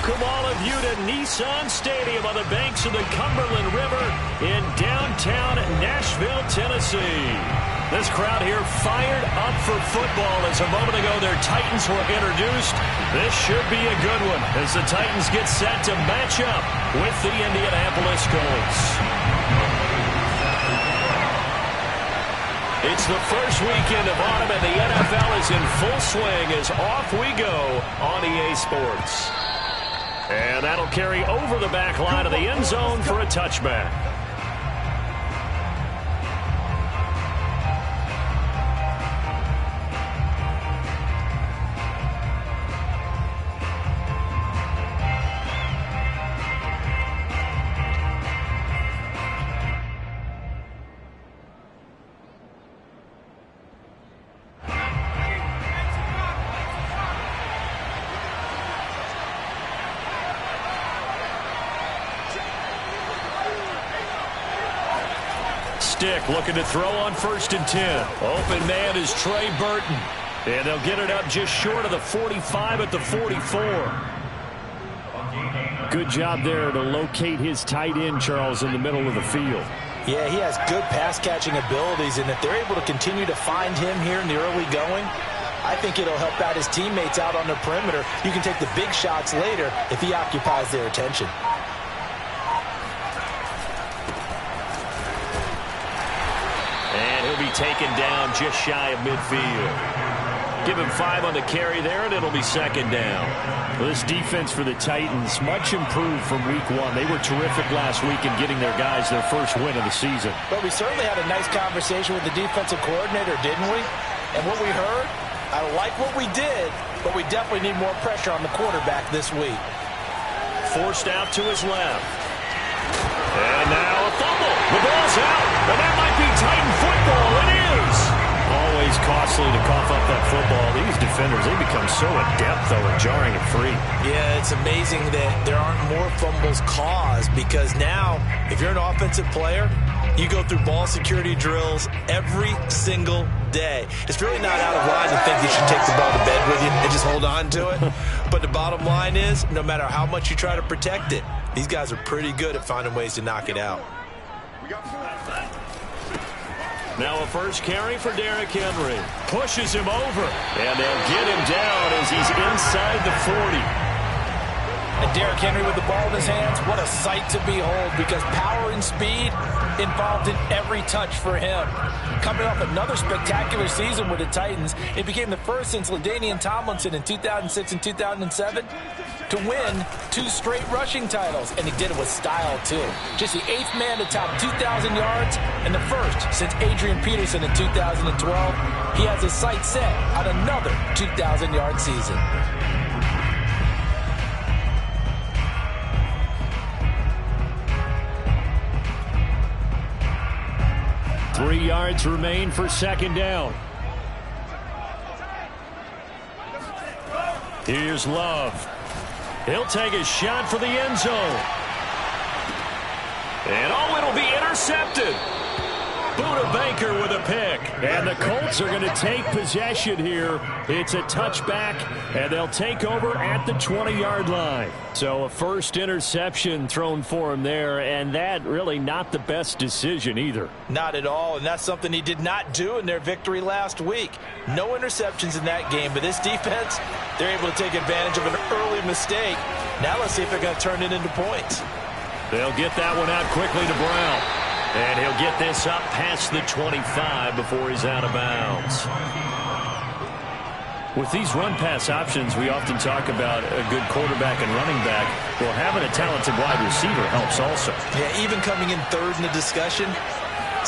welcome all of you to Nissan Stadium on the banks of the Cumberland River in downtown Nashville, Tennessee. This crowd here fired up for football as a moment ago their Titans were introduced. This should be a good one as the Titans get set to match up with the Indianapolis Colts. It's the first weekend of autumn, and the NFL is in full swing as off we go on EA Sports. And that'll carry over the back line of the end zone for a touchback. Stick looking to throw on 1st and 10. Open man is Trey Burton. And they'll get it up just short of the 45 at the 44. Good job there to locate his tight end, Charles, in the middle of the field. Yeah, he has good pass-catching abilities, and if they're able to continue to find him here in the early going, I think it'll help out his teammates out on the perimeter. You can take the big shots later if he occupies their attention. Be taken down just shy of midfield. Give him 5 on the carry there, and it'll be 2nd down. Well, this defense for the Titans, much improved from week 1. They were terrific last week in getting their guys their first win of the season. But we certainly had a nice conversation with the defensive coordinator, didn't we? And what we heard, I like what we did, but we definitely need more pressure on the quarterback this week. Forced out to his left. And now a fumble. The ball's out. And that might be Titan football. It is. Always costly to cough up that football. These defenders, they become so adept, though, at jarring it free. Yeah, it's amazing that there aren't more fumbles caused because now, if you're an offensive player, you go through ball security drills every single day. It's really not out of line to think you should take the ball to bed with you and just hold on to it. But the bottom line is, no matter how much you try to protect it, these guys are pretty good at finding ways to knock it out. Now a first carry for Derrick Henry. Pushes him over. And they'll get him down as he's inside the 40. And Derrick Henry with the ball in his hands, what a sight to behold because power and speed involved in every touch for him. Coming off another spectacular season with the Titans, it became the first since LaDainian Tomlinson in 2006 and 2007 to win 2 straight rushing titles, and he did it with style too. Just the 8th man to top 2,000 yards and the first since Adrian Peterson in 2012. He has his sights set on another 2,000-yard season. Three yards remain for 2nd down. Here's Love. He'll take a shot for the end zone. And oh, it'll be intercepted. Buda Baker with a pick. And the Colts are going to take possession here. It's a touchback, and they'll take over at the 20-yard line. So a first interception thrown for him there, and that really not the best decision either. Not at all, and that's something he did not do in their victory last week. No interceptions in that game, but this defense, they're able to take advantage of an early mistake. Now let's see if they're going to turn it into points. They'll get that one out quickly to Brown. And he'll get this up past the 25 before he's out of bounds. With these run-pass options, we often talk about a good quarterback and running back. Well, having a talented wide receiver helps also. Yeah, even coming in 3rd in the discussion,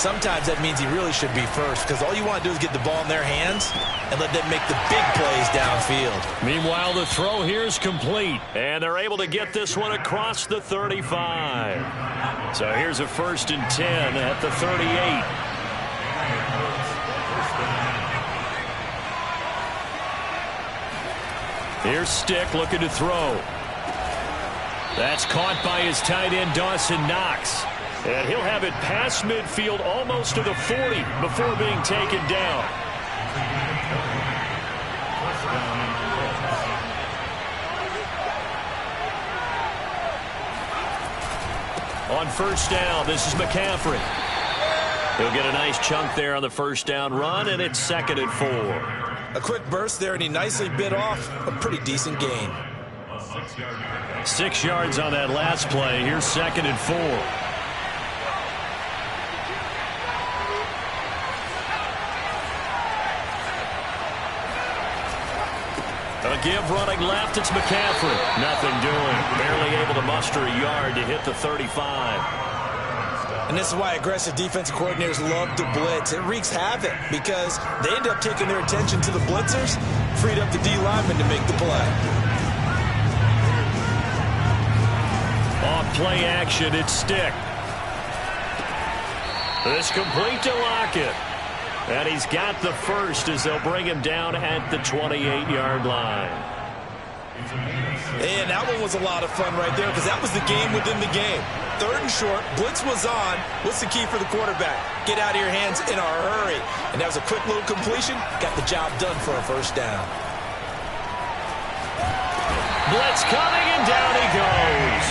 sometimes that means he really should be first because all you want to do is get the ball in their hands and let them make the big plays downfield. Meanwhile, the throw here is complete, and they're able to get this one across the 35. So here's a 1st and 10 at the 38. Here's Stick looking to throw. That's caught by his tight end, Dawson Knox. And he'll have it past midfield almost to the 40 before being taken down. On first down, this is McCaffrey. He'll get a nice chunk there on the first down run, and it's 2nd and 4. A quick burst there, and he nicely bit off a pretty decent gain. 6 yards on that last play. Here's 2nd and 4. A give running left, it's McCaffrey. Nothing doing. Barely able to muster a yard to hit the 35. And this is why aggressive defensive coordinators love to blitz. It wreaks havoc because they end up taking their attention to the blitzers, freed up the D lineman to make the play. Off play action, it's Stick. This complete to Lockett. And he's got the first as they'll bring him down at the 28-yard line. And that one was a lot of fun right there because that was the game within the game. 3rd and short, blitz was on. What's the key for the quarterback? Get out of your hands in a hurry. And that was a quick little completion. Got the job done for a first down. Blitz coming, and down he goes.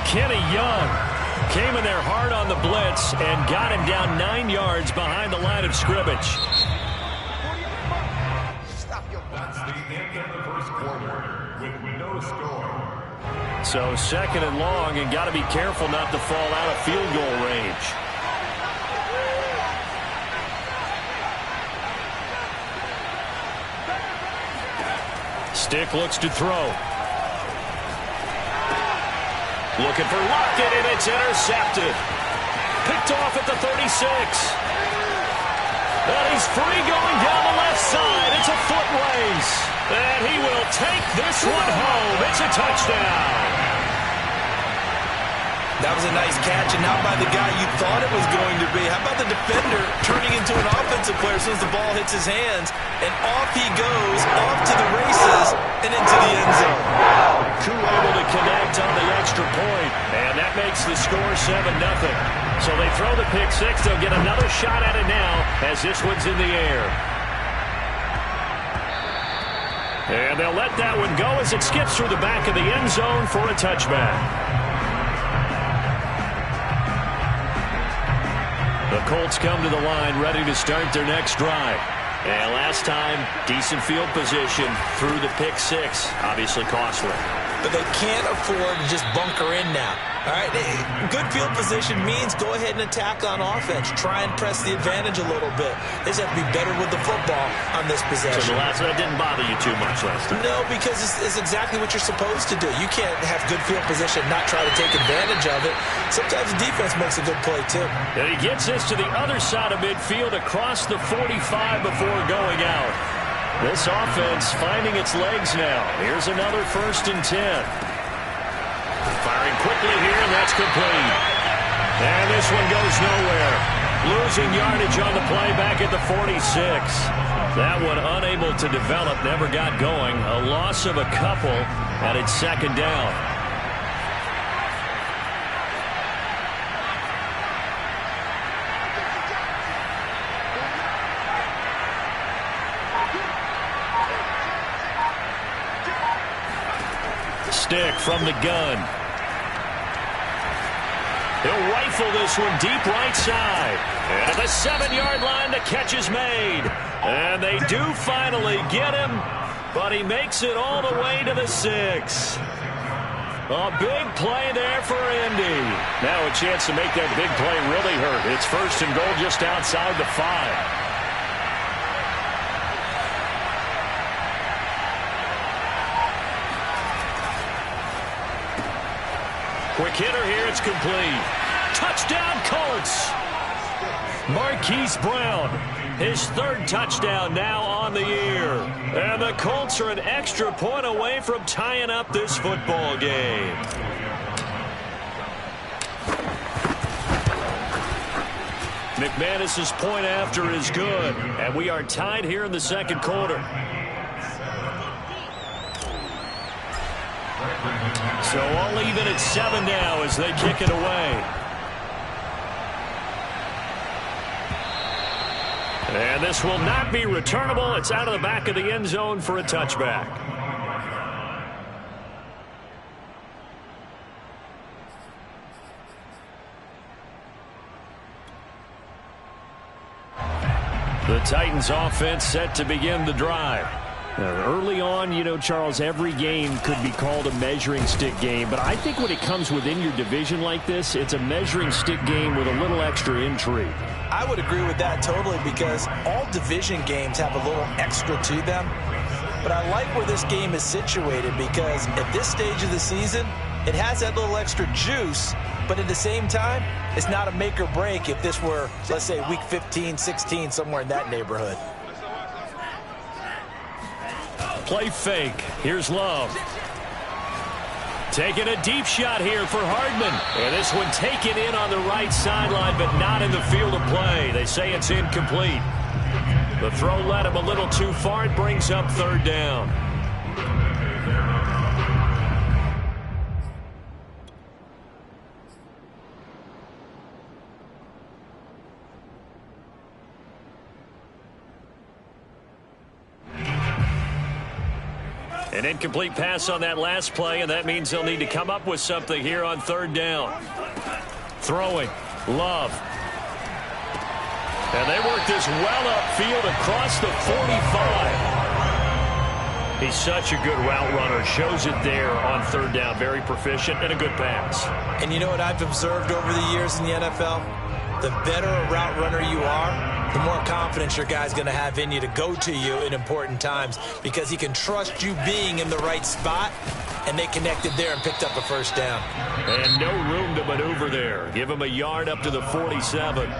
Kenny Young came in there hard on the blitz and got him down 9 yards behind the line of scrimmage. That's the end of the first quarter with no score. So 2nd and long, and got to be careful not to fall out of field goal range. Stick looks to throw. Looking for Lockett, and it's intercepted. Picked off at the 36. And he's free going down the left side. It's a foot race. And he will take this one home. It's a touchdown. That was a nice catch, and not by the guy you thought it was going to be. How about the defender turning into an offensive player as soon as the ball hits his hands, and off he goes, off to the races, and into the end zone. Koo able to connect on the extra point, and that makes the score 7-0. So they throw the pick six. They'll get another shot at it now as this one's in the air. And they'll let that one go as it skips through the back of the end zone for a touchback. The Colts come to the line ready to start their next drive. And last time, decent field position through the pick six. Obviously costly. But they can't afford to just bunker in now. All right, good field position means go ahead and attack on offense. Try and press the advantage a little bit. They just have to be better with the football on this possession. So that didn't bother you too much last time? No, because it's exactly what you're supposed to do. You can't have good field position and not try to take advantage of it. Sometimes the defense makes a good play, too. And he gets this to the other side of midfield across the 45 before going out. This offense finding its legs now. Here's another 1st and 10. Firing quickly here, and that's complete. And this one goes nowhere. Losing yardage on the play back at the 46. That one unable to develop, never got going. A loss of a couple, and it's 2nd down. Stick from the gun. He'll rifle this one deep right side. And at the 7-yard line, the catch is made. And they do finally get him, but he makes it all the way to the 6. A big play there for Indy. Now a chance to make that big play really hurt. It's 1st and goal just outside the 5. Quick hitter here, it's complete. Touchdown, Colts! Marquise Brown, his 3rd touchdown now on the year. And the Colts are an extra point away from tying up this football game. McManus's point after is good, and we are tied here in the 2nd quarter. So all even at 7 now as they kick it away. And this will not be returnable. It's out of the back of the end zone for a touchback. The Titans offense set to begin the drive. Early on, you know, Charles, every game could be called a measuring stick game. But I think when it comes within your division like this, it's a measuring stick game with a little extra intrigue. I would agree with that totally, because all division games have a little extra to them. But I like where this game is situated, because at this stage of the season, it has that little extra juice. But at the same time, it's not a make or break if this were, let's say, week 15, 16, somewhere in that neighborhood. Play fake. Here's Love. Taking a deep shot here for Hardman. And this one taken in on the right sideline, but not in the field of play. They say it's incomplete. The throw led him a little too far. It brings up third down. An incomplete pass on that last play, and that means they'll need to come up with something here on third down. Throwing. Love. And they work this well upfield across the 45. He's such a good route runner. Shows it there on third down. Very proficient and a good pass. And you know what I've observed over the years in the NFL? The better a route runner you are, the more confidence your guy's going to have in you to go to you in important times, because he can trust you being in the right spot, and they connected there and picked up a first down. And no room to maneuver there. Give him a yard up to the 47.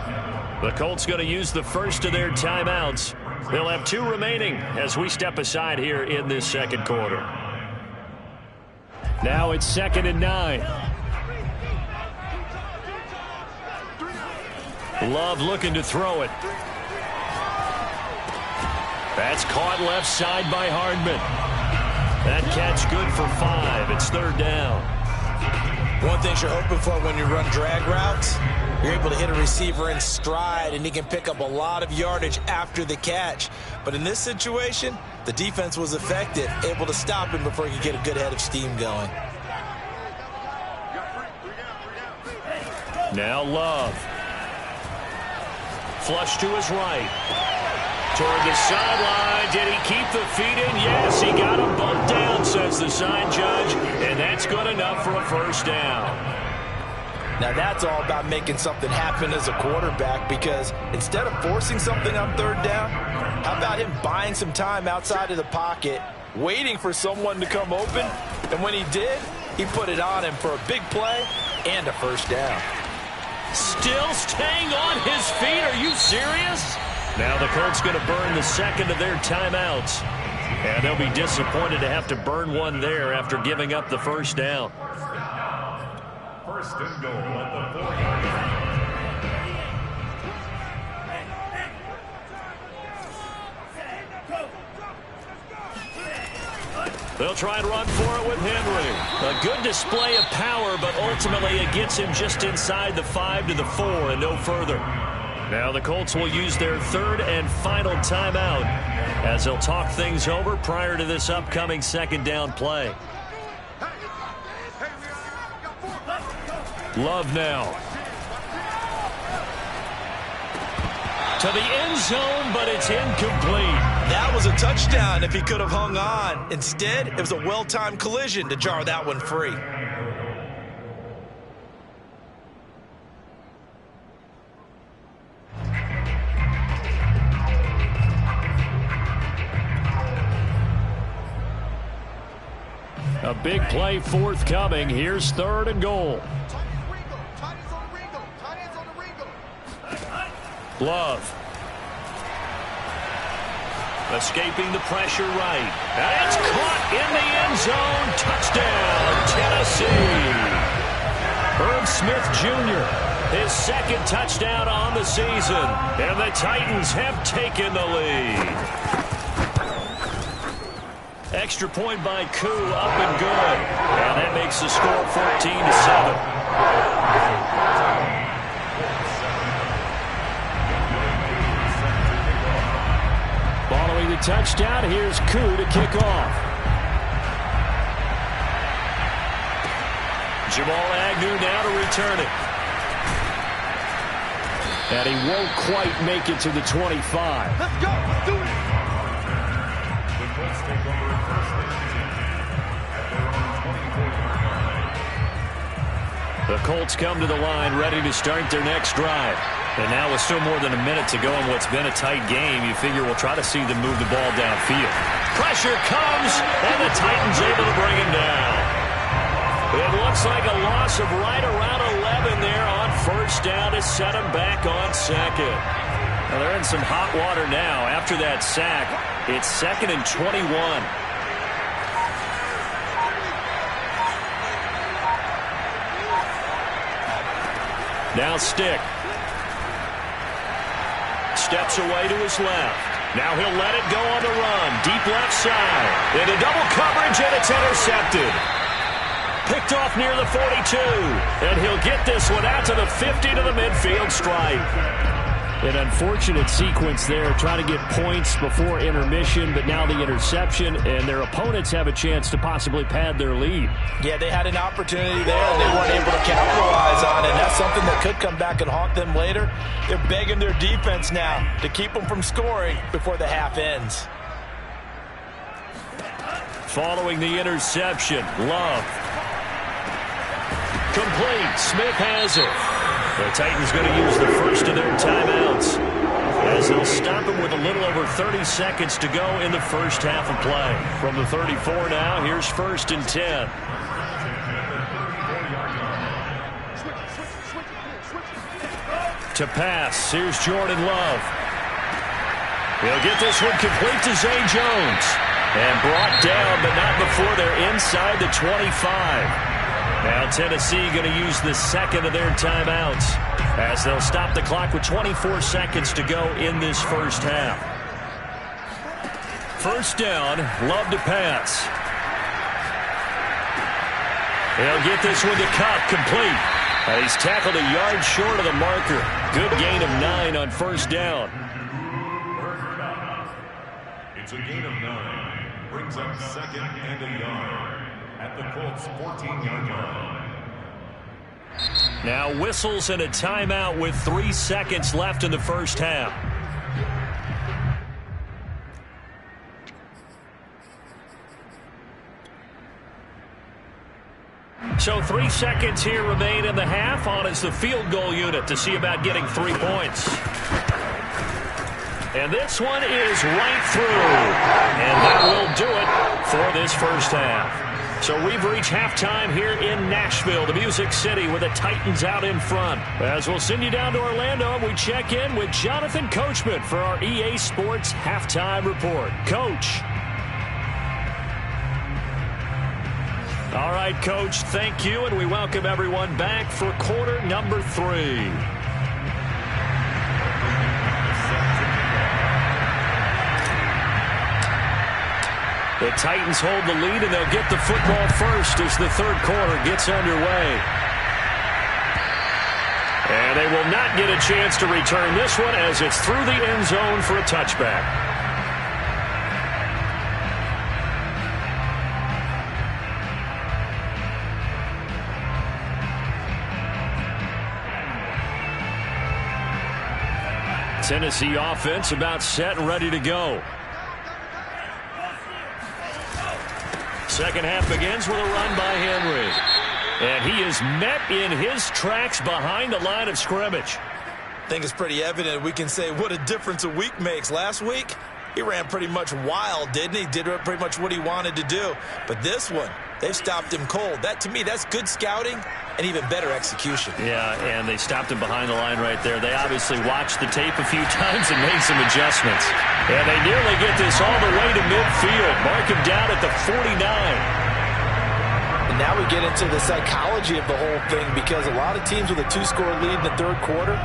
The Colts going to use the first of their timeouts. They'll have 2 remaining as we step aside here in this second quarter. Now it's 2nd and 9. Love looking to throw it. That's caught left side by Hardman. That catch good for 5. It's third down. One thing you're hoping for when you run drag routes, you're able to hit a receiver in stride, and he can pick up a lot of yardage after the catch. But in this situation, the defense was effective, able to stop him before he could get a good head of steam going. Now Love. Flush to his right. Toward the sideline. Did he keep the feet in? Yes, he got him both down, says the sign judge. And that's good enough for a first down. Now that's all about making something happen as a quarterback, because instead of forcing something on third down, how about him buying some time outside of the pocket, waiting for someone to come open, and when he did, he put it on him for a big play and a first down. Still staying on his feet. Are you serious? Now the Colts going to burn the second of their timeouts. And they'll be disappointed to have to burn one there after giving up the first down. First and goal at the 40. They'll try and run for it with Henry. A good display of power, but ultimately it gets him just inside the 5 to the 4 and no further. Now the Colts will use their third and final timeout as they'll talk things over prior to this upcoming second down play. Love now. To the end zone, but it's incomplete. That was a touchdown if he could have hung on. Instead, it was a well-timed collision to jar that one free. A big play forthcoming. Here's third and goal. Love. Escaping the pressure right. And it's caught in the end zone. Touchdown, Tennessee. Herb Smith Jr., his second touchdown on the season. And the Titans have taken the lead. Extra point by Koo, up and good. And that makes the score 14-7. Following the touchdown, here's Koo to kick off. Jamal Agnew now to return it. And he won't quite make it to the 25. Let's go. Let's do it. The Colts take over first and 10 at their own 24-yard line. The Colts come to the line ready to start their next drive. And now with still more than a minute to go in what's been a tight game, you figure we'll try to see them move the ball downfield. Pressure comes, and the Titans able to bring him down. It looks like a loss of right around 11 there on first down to set him back on second. Now they're in some hot water now. After that sack, it's 2nd and 21. Now Stick. Steps away to his left. Now he'll let it go on the run. Deep left side. Into double coverage, and it's intercepted. Picked off near the 42. And he'll get this one out to the 50 to the midfield stripe. An unfortunate sequence there, trying to get points before intermission, but now the interception, and their opponents have a chance to possibly pad their lead. Yeah, they had an opportunity there, and they weren't able to capitalize on it, and that's something that could come back and haunt them later. They're begging their defense now to keep them from scoring before the half ends. Following the interception, Love. Complete. Smith has it. The Titans going to use the first of their timeouts as they'll stop him with a little over 30 seconds to go in the first half of play. From the 34 now, here's 1st and 10. To pass, here's Jordan Love. He'll get this one complete to Zay Jones. And brought down, but not before they're inside the 25. Now Tennessee going to use the second of their timeouts as they'll stop the clock with 24 seconds to go in this first half. First down, Love to pass. He'll get this one to Cup, complete. He's tackled a yard short of the marker. Good gain of 9 on first down. It's a gain of 9. Brings up 2nd and a yard at the Colts' 14-yard line. Now whistles and a timeout with 3 seconds left in the first half. So 3 seconds here remain in the half. On is the field goal unit to see about getting 3 points. And this one is right through. And that will do it for this first half. So we've reached halftime here in Nashville, the Music City, with the Titans out in front. As we'll send you down to Orlando, and we check in with Jonathan Coachman for our EA Sports Halftime Report. Coach. All right, Coach, thank you, and we welcome everyone back for quarter number 3. The Titans hold the lead, and they'll get the football first as the third quarter gets underway. And they will not get a chance to return this one as it's through the end zone for a touchback. Tennessee offense about set and ready to go. Second half begins with a run by Henry. And he is met in his tracks behind the line of scrimmage. I think it's pretty evident. We can say what a difference a week makes. Last week, he ran pretty much wild, didn't he? Did pretty much what he wanted to do. But this one, they've stopped him cold. That, to me, that's good scouting and even better execution. Yeah, and they stopped him behind the line right there. They obviously watched the tape a few times and made some adjustments. And they nearly get this all the way to midfield. Mark him down at the 49. And now we get into the psychology of the whole thing, because a lot of teams with a 2-score lead in the third quarter,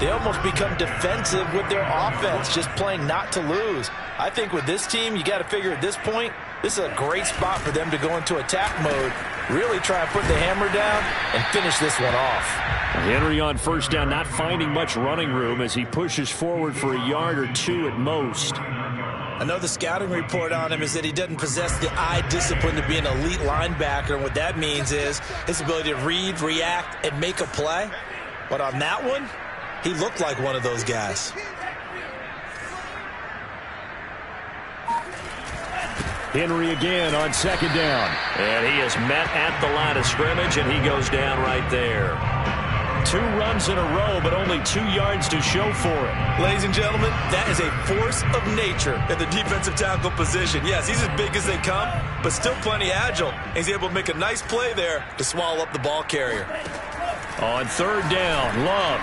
they almost become defensive with their offense, just playing not to lose. I think with this team, you got to figure at this point, this is a great spot for them to go into attack mode, really try and put the hammer down and finish this one off. Henry on first down, not finding much running room as he pushes forward for a yard or 2 at most. I know the scouting report on him is that he doesn't possess the eye discipline to be an elite linebacker, and what that means is his ability to read, react, and make a play. But on that one, He looked like one of those guys. Henry again on second down. And he is met at the line of scrimmage, and he goes down right there. 2 runs in a row, but only 2 yards to show for it. Ladies and gentlemen, that is a force of nature at the defensive tackle position. Yes, he's as big as they come, but still plenty agile. He's able to make a nice play there to swallow up the ball carrier. On third down, Love.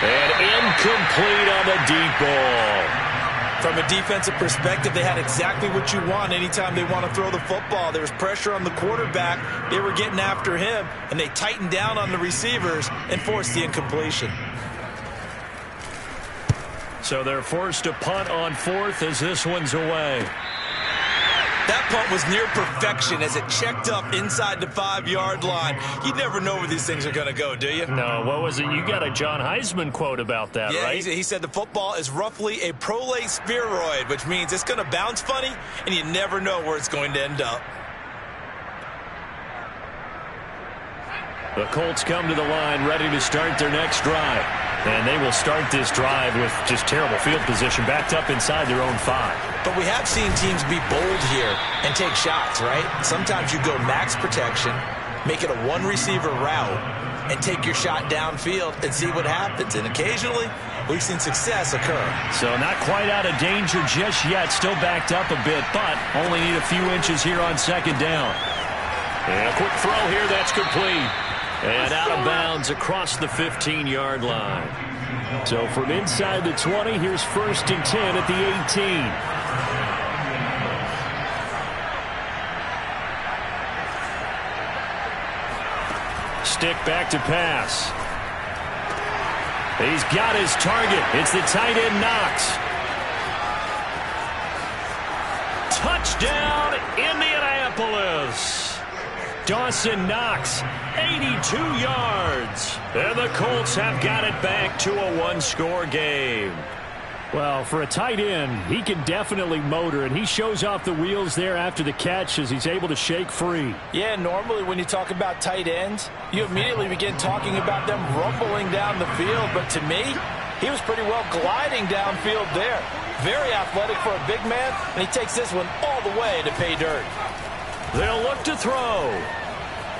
And incomplete on the deep ball. From a defensive perspective, they had exactly what you want anytime they want to throw the football. There was pressure on the quarterback. They were getting after him, and they tightened down on the receivers and forced the incompletion. So they're forced to punt on fourth as this one's away. That punt was near perfection as it checked up inside the 5-yard line. You never know where these things are going to go, do you? No, what was it? You got a John Heisman quote about that, right? Yeah, he said the football is roughly a prolate spheroid, which means it's going to bounce funny, and you never know where it's going to end up. The Colts come to the line ready to start their next drive. And they will start this drive with just terrible field position, backed up inside their own 5. But we have seen teams be bold here and take shots, right? Sometimes you go max protection, make it a 1-receiver route, and take your shot downfield and see what happens. And occasionally, we've seen success occur. So not quite out of danger just yet. Still backed up a bit, but only need a few inches here on second down. And a quick throw here, that's complete. And out of bounds across the 15-yard line. So from inside the 20, here's 1st and 10 at the 18. Stick back to pass. He's got his target. It's the tight end Knox. Touchdown, Indianapolis. Dawson Knox, 82 yards. And the Colts have got it back to a 1-score game. Well, for a tight end, he can definitely motor, and he shows off the wheels there after the catch as he's able to shake free. Yeah, normally when you talk about tight ends, you immediately begin talking about them rumbling down the field. But to me, he was pretty well gliding downfield there. Very athletic for a big man, and he takes this one all the way to pay dirt. They'll look to throw.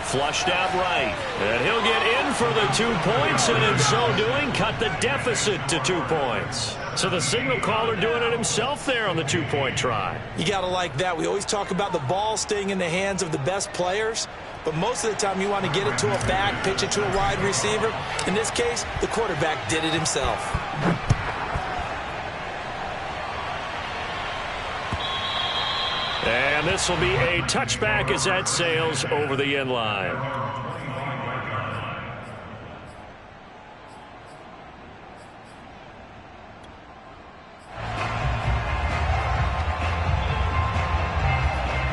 Flushed out right. And he'll get in for the 2 points, and in so doing, cut the deficit to 2 points. So the signal caller doing it himself there on the 2-point try. You got to like that. We always talk about the ball staying in the hands of the best players, but most of the time you want to get it to a back, pitch it to a wide receiver. In this case, the quarterback did it himself. And this will be a touchback as that sails over the end line.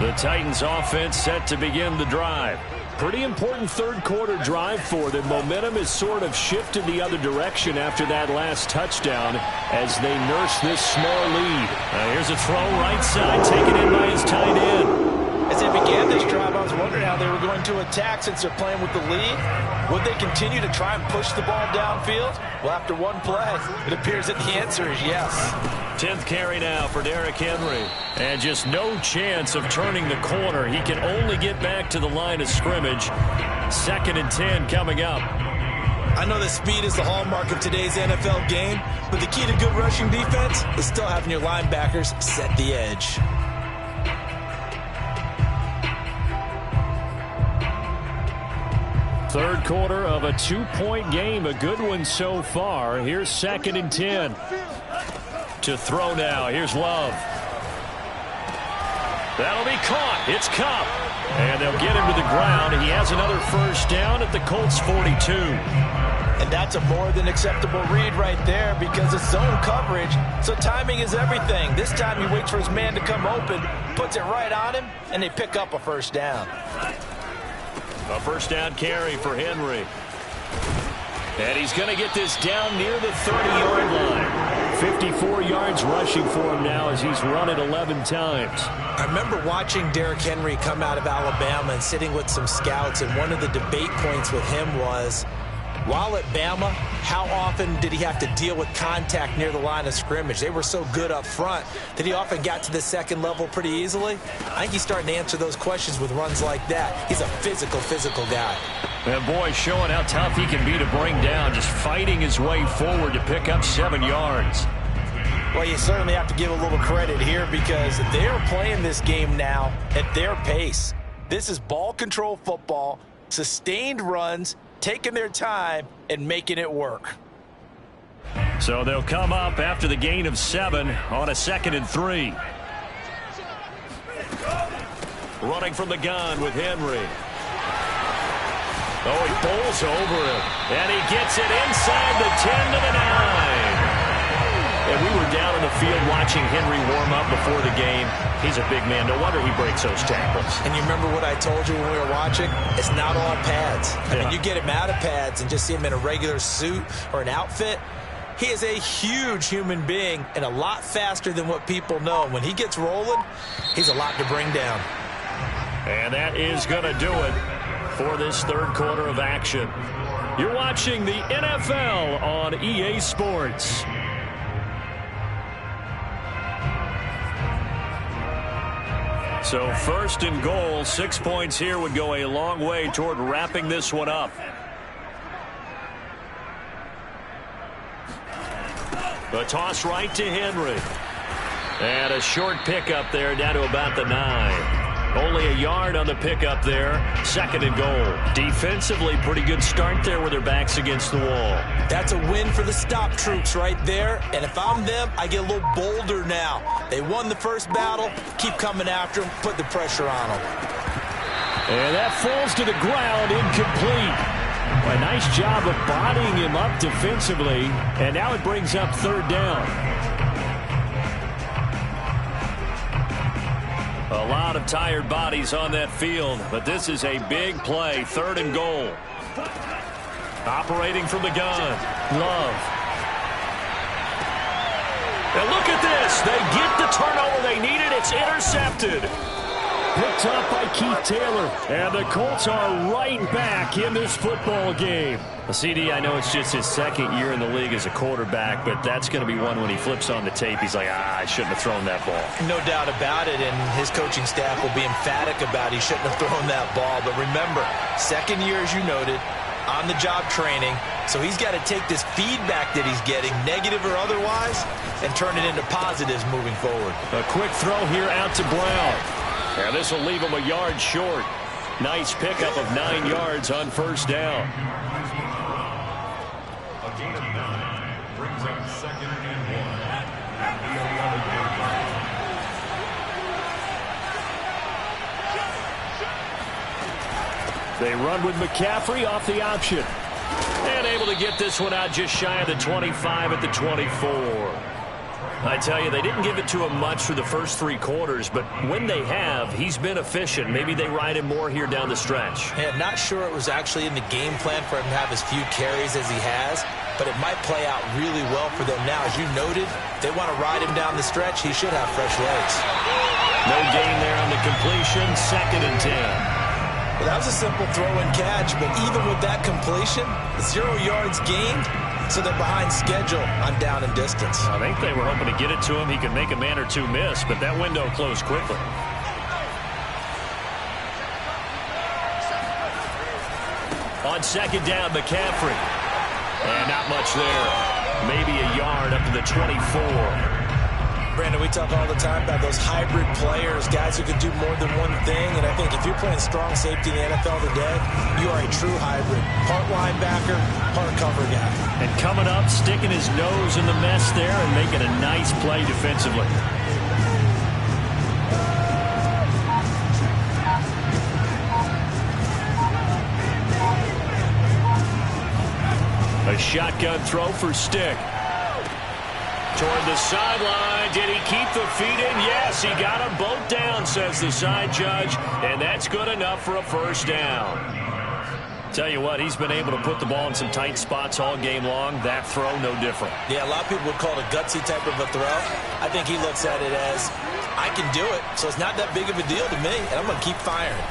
The Titans offense set to begin the drive. Pretty important third-quarter drive for them. Momentum has sort of shifted the other direction after that last touchdown as they nurse this small lead. Here's a throw right side, taken in by his tight end. As they began this drive, I was wondering how they were going to attack since they're playing with the lead. Would they continue to try and push the ball downfield? Well, after one play, it appears that the answer is yes. 10th carry now for Derrick Henry. And just no chance of turning the corner. He can only get back to the line of scrimmage. 2nd and 10 coming up. I know that speed is the hallmark of today's NFL game, but the key to good rushing defense is still having your linebackers set the edge. Third quarter of a 2-point game. A good one so far. Here's 2nd and 10. To throw now. Here's Love. That'll be caught. It's Kupp. And they'll get him to the ground. He has another first down at the Colts 42. And that's a more than acceptable read right there because it's zone coverage, so timing is everything. This time he waits for his man to come open, puts it right on him, and they pick up a first down. A first down carry for Henry. And he's going to get this down near the 30-yard line. 54 yards rushing for him now as he's run it 11 times. I remember watching Derrick Henry come out of Alabama and sitting with some scouts, and one of the debate points with him was, While at Bama, how often did he have to deal with contact near the line of scrimmage? They were so good up front that he often got to the second level pretty easily. I think he's starting to answer those questions with runs like that. He's a physical guy. And boy, showing how tough he can be to bring down, just fighting his way forward to pick up 7 yards. Well, you certainly have to give a little credit here because they're playing this game now at their pace. This is ball control football, sustained runs, taking their time and making it work. So they'll come up after the gain of 7 on a 2nd and 3. Running from the gun with Henry. Oh, he bowls over him. And he gets it inside the 10 to the 9. And we were down in the field watching Henry warm up before the game. He's a big man. No wonder he breaks those tackles. And you remember what I told you when we were watching? It's not all pads. I mean, you get him out of pads and just see him in a regular suit or an outfit. He is a huge human being and a lot faster than what people know. When he gets rolling, he's a lot to bring down. And that is going to do it for this 3rd quarter of action. You're watching the NFL on EA Sports. So 1st and goal, 6 points here would go a long way toward wrapping this one up. A toss right to Henry. And a short pickup there down to about the 9. Only a yard on the pickup there. 2nd and goal. Defensively, pretty good start there with their backs against the wall. That's a win for the stop troops right there. And if I'm them, I get a little bolder now. They won the first battle. Keep coming after them. Put the pressure on them. And that falls to the ground, incomplete. A nice job of bodying him up defensively. And now it brings up 3rd down. A lot of tired bodies on that field, but this is a big play. 3rd and goal. Operating from the gun. Love. And look at this. They get the turnover they needed. It's intercepted. Picked up by Keith Taylor. And the Colts are right back in this football game. CD, I know it's just his 2nd year in the league as a quarterback, but that's going to be one when he flips on the tape. He's like, I shouldn't have thrown that ball. No doubt about it, and his coaching staff will be emphatic about he shouldn't have thrown that ball. But remember, 2nd year, as you noted, on-the-job training, so he's got to take this feedback that he's getting, negative or otherwise, and turn it into positives moving forward. A quick throw here out to Brown. And this will leave him a yard short. Nice pickup of 9 yards on 1st down. A gain of 9 brings up 2nd and 1 at the 11 yard line. They run with McCaffrey off the option. And able to get this one out just shy of the 25 at the 24. I tell you, they didn't give it to him much for the first 3 quarters, but when they have, he's been efficient. Maybe they ride him more here down the stretch. Yeah, not sure it was actually in the game plan for him to have as few carries as he has, but it might play out really well for them now. As you noted, they want to ride him down the stretch. He should have fresh legs. No gain there on the completion. 2nd and 10. Well, that was a simple throw and catch, but even with that completion, 0 yards gained, so they're behind schedule on down and distance. I think they were hoping to get it to him. He could make a man or two miss, but that window closed quickly. On 2nd down, McCaffrey. And not much there. Maybe a yard up to the 24. Brandon, we talk all the time about those hybrid players, guys who can do more than one thing, and I think if you're playing strong safety in the NFL today, you are a true hybrid. Part linebacker, part cover guy. And coming up, sticking his nose in the mess there and making a nice play defensively. A shotgun throw for Stick. Toward the sideline. Did he keep the feet in? Yes, he got them both down, says the side judge. And that's good enough for a 1st down. Tell you what, he's been able to put the ball in some tight spots all game long. That throw, no different. Yeah, a lot of people would call it a gutsy type of a throw. I think he looks at it as, I can do it, so it's not that big of a deal to me, and I'm going to keep firing.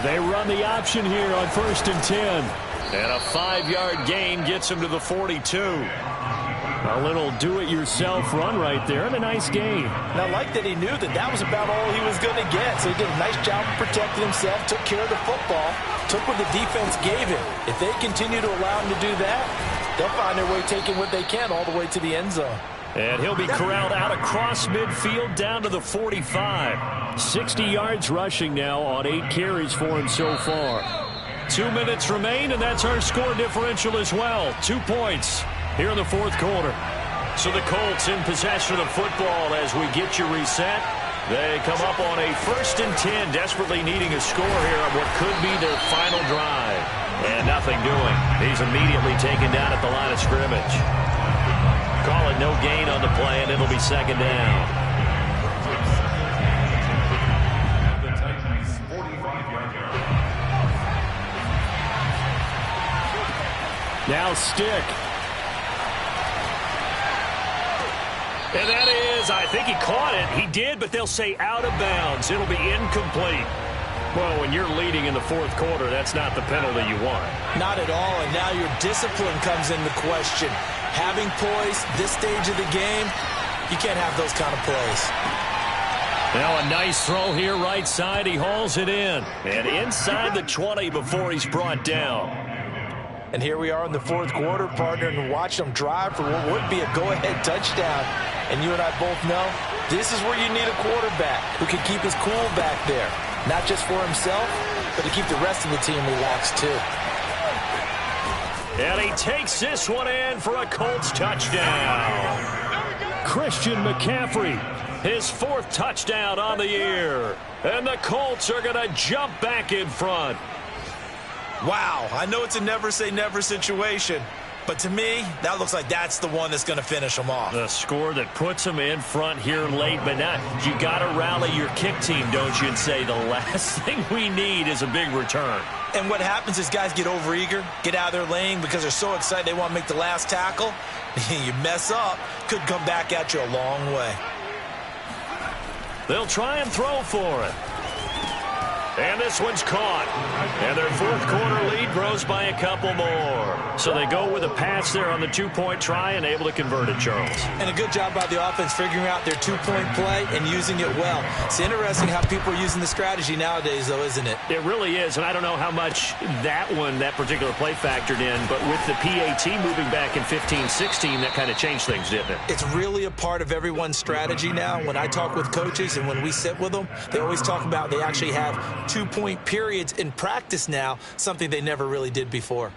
They run the option here on 1st and 10. And a 5-yard gain gets him to the 42. A little do-it-yourself run right there, and a nice gain. And I like that he knew that that was about all he was going to get. So he did a nice job of protecting himself, took care of the football, took what the defense gave him. If they continue to allow him to do that, they'll find their way taking what they can all the way to the end zone. And he'll be corralled out across midfield down to the 45. 60 yards rushing now on 8 carries for him so far. 2 minutes remain, and that's our score differential as well. 2 points here in the fourth quarter. So the Colts in possession of the football as we get you reset. They come up on a 1st and 10, desperately needing a score here on what could be their final drive. And nothing doing. He's immediately taken down at the line of scrimmage. Call it no gain on the play, and it'll be 2nd down. The Titans' 45-yard line. Now stick. And that is, I think he caught it. He did, but they'll say out of bounds. It'll be incomplete. Well, when you're leading in the fourth quarter, that's not the penalty you want. Not at all, and now your discipline comes into question. Having poise, this stage of the game, you can't have those kind of plays. Now a nice throw here right side. He hauls it in. And inside the 20 before he's brought down. And here we are in the fourth quarter, partner, and watch them drive for what would be a go-ahead touchdown. And you and I both know this is where you need a quarterback who can keep his cool back there. Not just for himself, but to keep the rest of the team relaxed too. And he takes this one in for a Colts touchdown. Christian McCaffrey, his 4th touchdown on the year. And the Colts are going to jump back in front. Wow, I know it's a never-say-never situation, but to me, that looks like that's the one that's going to finish them off. The score that puts them in front here late, but now you got to rally your kick team, don't you, and say the last thing we need is a big return. And what happens is guys get overeager, get out of their lane because they're so excited they want to make the last tackle. You mess up, could come back at you a long way. They'll try and throw for it. And this one's caught. And their fourth quarter lead grows by a couple more. So they go with a pass there on the 2-point try and able to convert it, Charles. And a good job by the offense figuring out their 2-point play and using it well. It's interesting how people are using the strategy nowadays, though, isn't it? It really is, and I don't know how much that particular play factored in, but with the PAT moving back in 15-16, that kind of changed things, didn't it? It's really a part of everyone's strategy now. When I talk with coaches and when we sit with them, they always talk about they actually have 2-point periods in practice now, something they never really did before.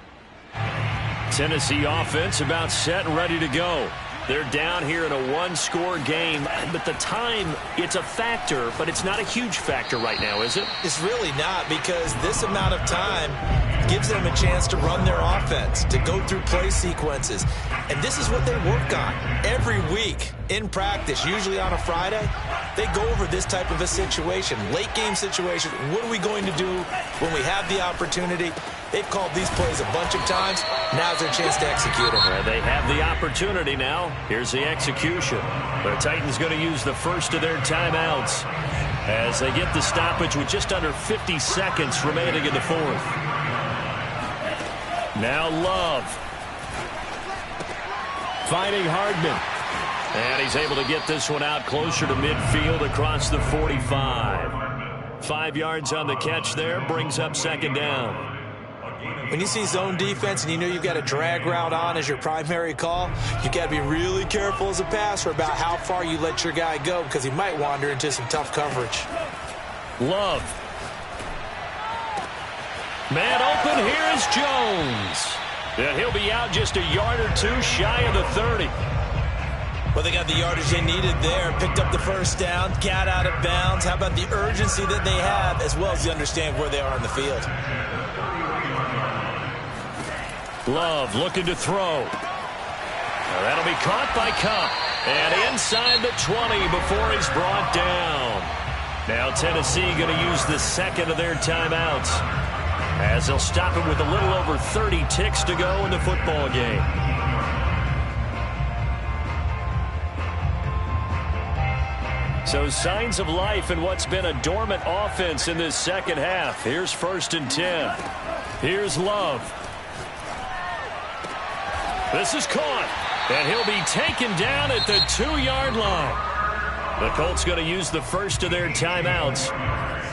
Tennessee offense about set and ready to go. They're down here in a 1-score game, but the time, it's a factor, but it's not a huge factor right now, is it? It's really not, because this amount of time gives them a chance to run their offense, to go through play sequences. And this is what they work on every week in practice, usually on a Friday. They go over this type of a situation, late game situation. What are we going to do when we have the opportunity? They've called these plays a bunch of times. Now's their chance to execute them. They have the opportunity now. Here's the execution. The Titans going to use the first of their timeouts as they get the stoppage with just under 50 seconds remaining in the fourth. Now Love. Finding Hardman. And he's able to get this one out closer to midfield across the 45. 5 yards on the catch there, brings up 2nd down. When you see zone defense and you know you've got a drag route on as your primary call, you got to be really careful as a passer about how far you let your guy go because he might wander into some tough coverage. Love. Man open, here is Jones. And he'll be out just a yard or two shy of the 30. Well, they got the yardage they needed there, picked up the first down, got out of bounds. How about the urgency that they have as well as they understand where they are on the field? Love looking to throw. Now that'll be caught by Cup. And inside the 20 before he's brought down. Now Tennessee going to use the second of their timeouts as they'll stop him with a little over 30 ticks to go in the football game. So signs of life in what's been a dormant offense in this second half. Here's 1st and 10. Here's Love. This is caught, and he'll be taken down at the 2-yard line. The Colts going to use the first of their timeouts.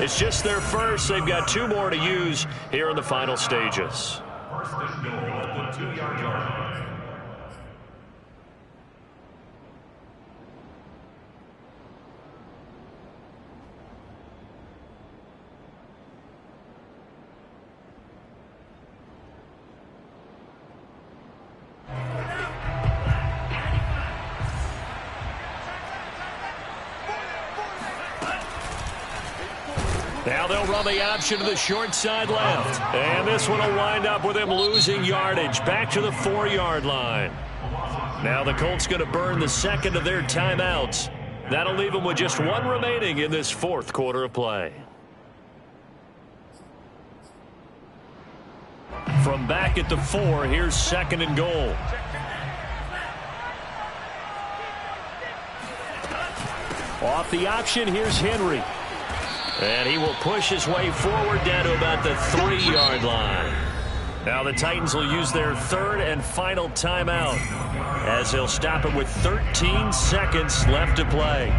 It's just their first. They've got 2 more to use here in the final stages. First and goal at the 2-yard line. Now they'll run the option to the short side left. And this one will wind up with him losing yardage back to the 4-yard line. Now the Colts going to burn the second of their timeouts. That'll leave them with just 1 remaining in this 4th quarter of play. From back at the 4, here's 2nd and goal. Off the option, here's Henry. And he will push his way forward down to about the 3-yard line. Now the Titans will use their 3rd and final timeout as they'll stop it with 13 seconds left to play.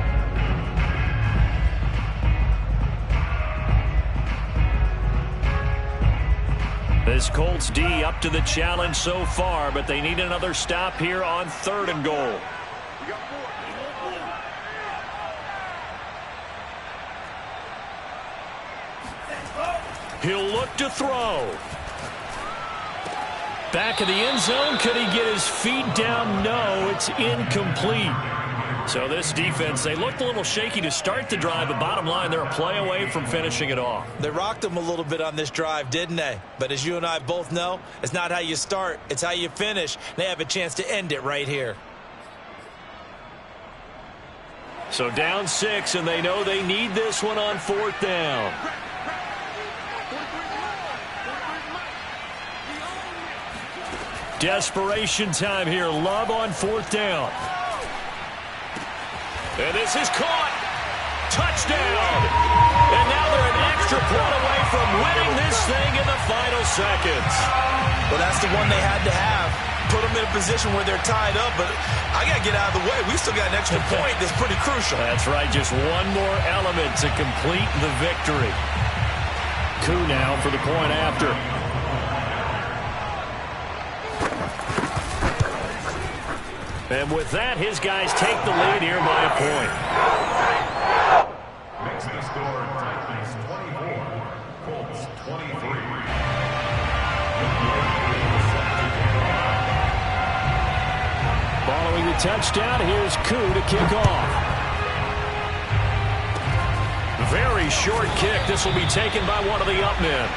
This Colts D up to the challenge so far, but they need another stop here on 3rd and goal. He'll look to throw. Back of the end zone. Could he get his feet down? No, it's incomplete. So this defense, they looked a little shaky to start the drive, but bottom line, they're a play away from finishing it off. They rocked him a little bit on this drive, didn't they? But as you and I both know, it's not how you start, it's how you finish. They have a chance to end it right here. So down 6, and they know they need this one on 4th down. Desperation time here. Love on 4th down. And this is caught. Touchdown. And now they're an extra point away from winning this thing in the final seconds. Well, that's the one they had to have. Put them in a position where they're tied up, but I got to get out of the way. We still got an extra point that's pretty crucial. That's right. Just one more element to complete the victory. Coup now for the point after. And with that, his guys take the lead here by a point. Makes the score Titans 24, Colts 23. Following the touchdown, here's Coup to kick off. Very short kick. This will be taken by one of the up men.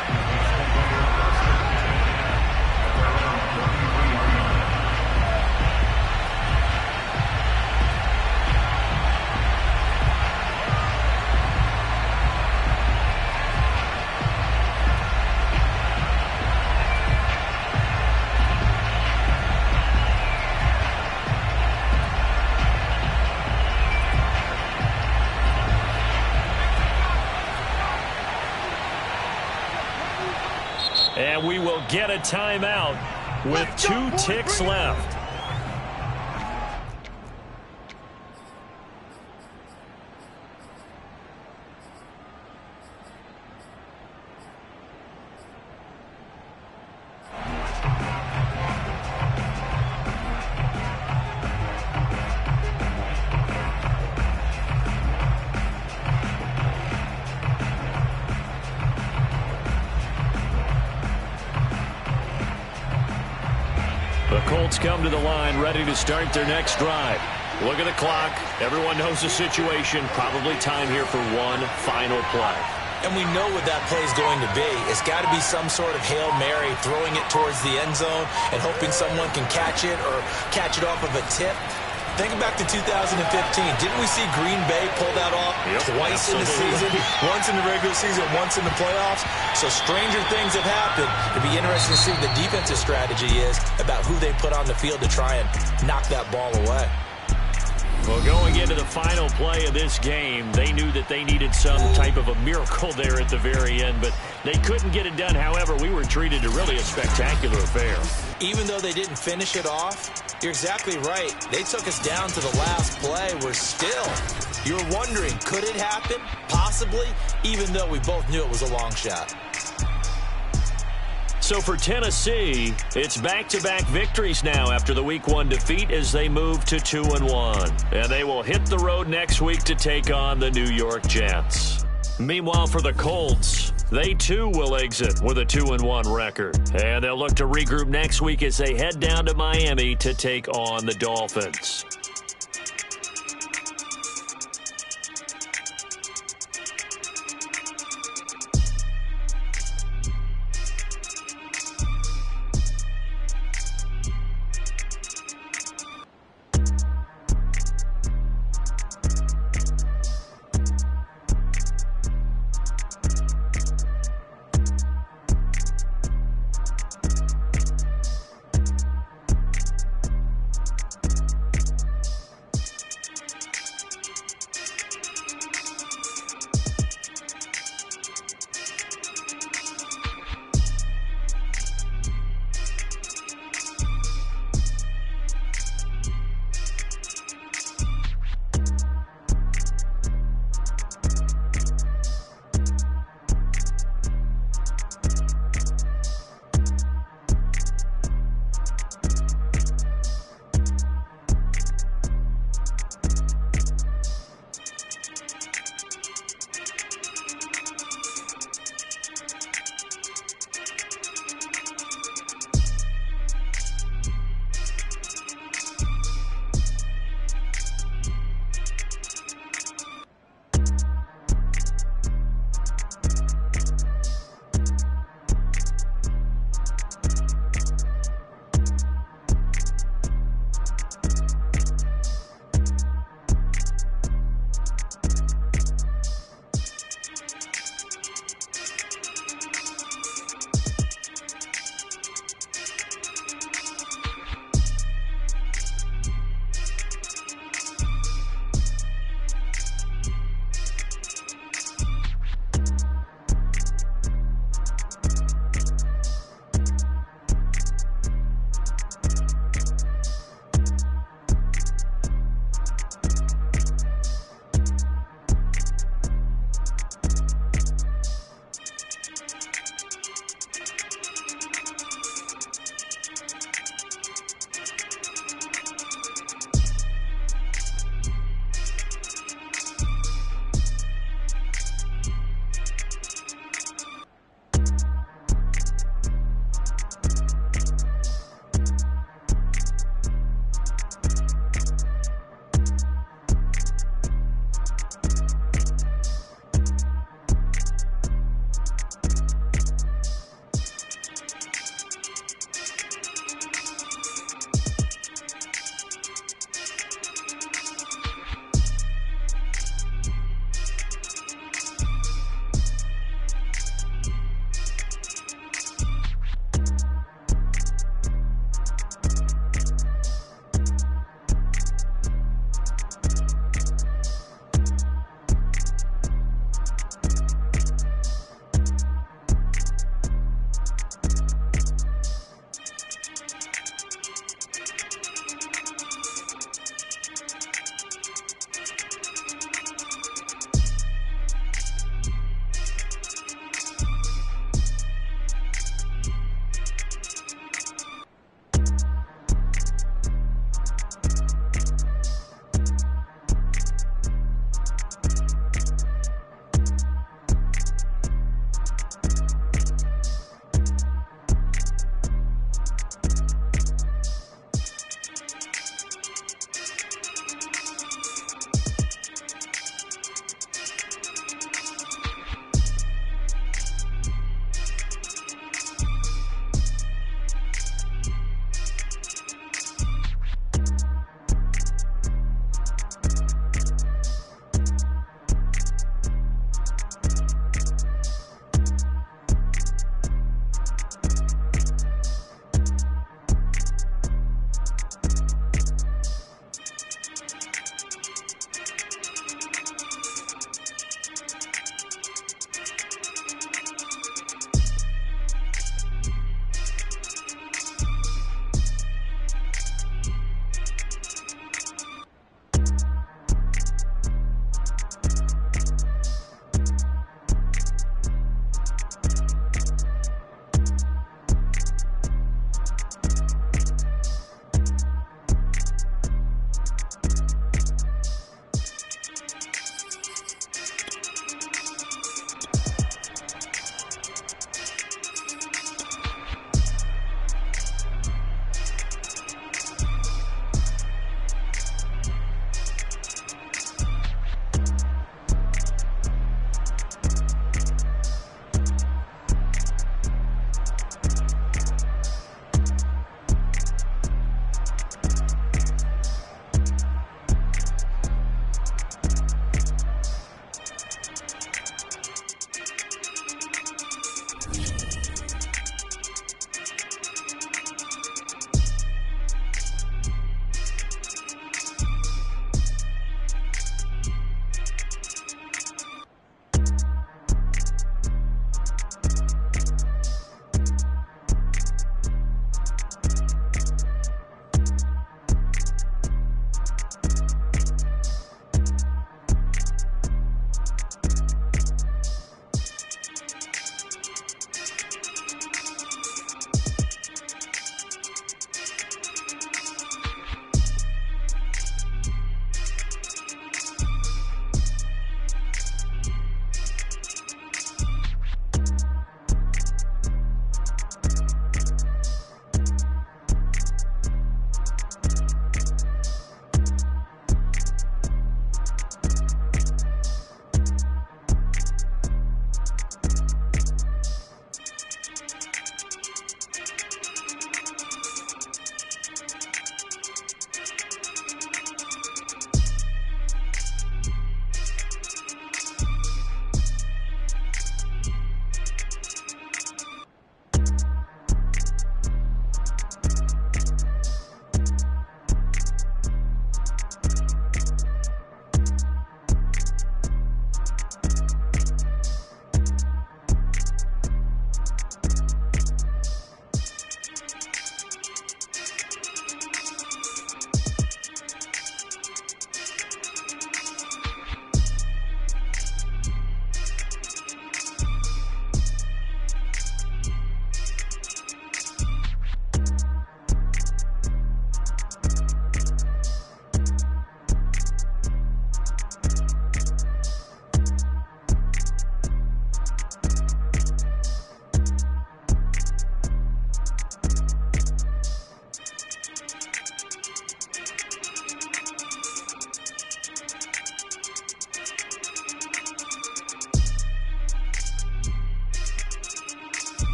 And we will get a timeout with 2 ticks left. The Colts come to the line ready to start their next drive. Look at the clock. Everyone knows the situation. Probably time here for one final play. And we know what that play is going to be. It's got to be some sort of Hail Mary, throwing it towards the end zone and hoping someone can catch it or catch it off of a tip. Think back to 2015. Didn't we see Green Bay pull that off twice in the season? Once in the regular season, once in the playoffs. So stranger things have happened. It'd be interesting to see what the defensive strategy is about who they put on the field to try and knock that ball away. Well, going into the final play of this game, they knew that they needed some type of a miracle there at the very end, but they couldn't get it done. However, we were treated to really a spectacular affair. Even though they didn't finish it off, you're exactly right. They took us down to the last play. We're still, you're wondering, could it happen? Possibly, even though we both knew it was a long shot. So for Tennessee, it's back-to-back victories now after the Week 1 defeat as they move to 2-1. And they will hit the road next week to take on the New York Jets. Meanwhile, for the Colts, they too will exit with a 2-1 record. And they'll look to regroup next week as they head down to Miami to take on the Dolphins.